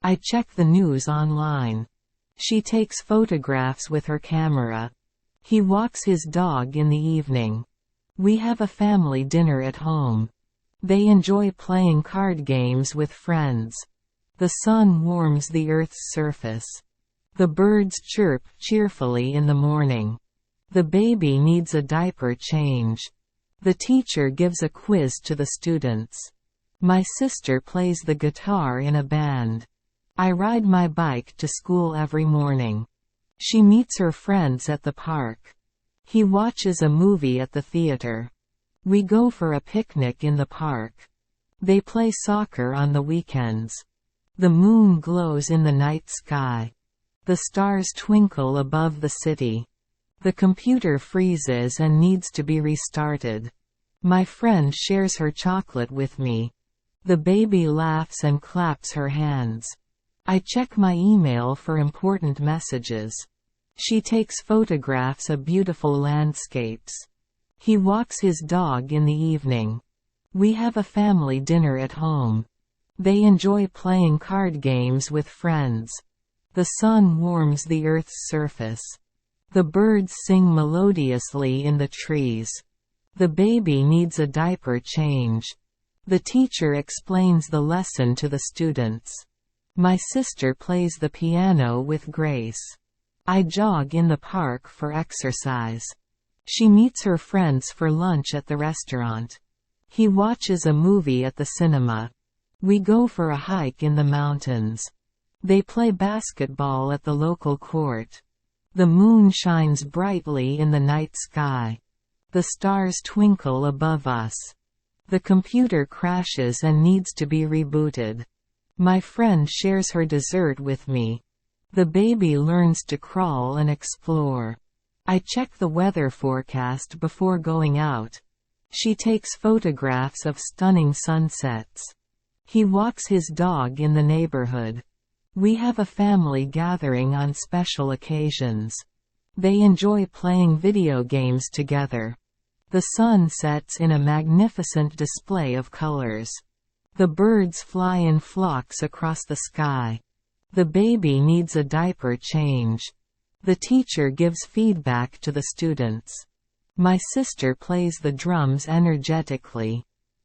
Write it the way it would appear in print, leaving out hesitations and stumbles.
I check the news online. She takes photographs with her camera. He walks his dog in the evening. We have a family dinner at home. They enjoy playing card games with friends. The sun warms the Earth's surface. The birds chirp cheerfully in the morning. The baby needs a diaper change. The teacher gives a quiz to the students. My sister plays the guitar in a band. I ride my bike to school every morning. She meets her friends at the park. He watches a movie at the theater. We go for a picnic in the park. They play soccer on the weekends. The moon glows in the night sky. The stars twinkle above the city. The computer freezes and needs to be restarted. My friend shares her chocolate with me. The baby laughs and claps her hands. I check my email for important messages. She takes photographs of beautiful landscapes. He walks his dog in the evening. We have a family dinner at home. They enjoy playing card games with friends. The sun warms the Earth's surface. The birds sing melodiously in the trees. The baby needs a diaper change. The teacher explains the lesson to the students. My sister plays the piano with grace. I jog in the park for exercise. She meets her friends for lunch at the restaurant. He watches a movie at the cinema. We go for a hike in the mountains. They play basketball at the local court. The moon shines brightly in the night sky. The stars twinkle above us. The computer crashes and needs to be rebooted. My friend shares her dessert with me. The baby learns to crawl and explore. I check the weather forecast before going out. She takes photographs of stunning sunsets. He walks his dog in the neighborhood. We have a family gathering on special occasions. They enjoy playing video games together. The sun sets in a magnificent display of colors. The birds fly in flocks across the sky. The baby needs a diaper change. The teacher gives feedback to the students. My sister plays the drums energetically.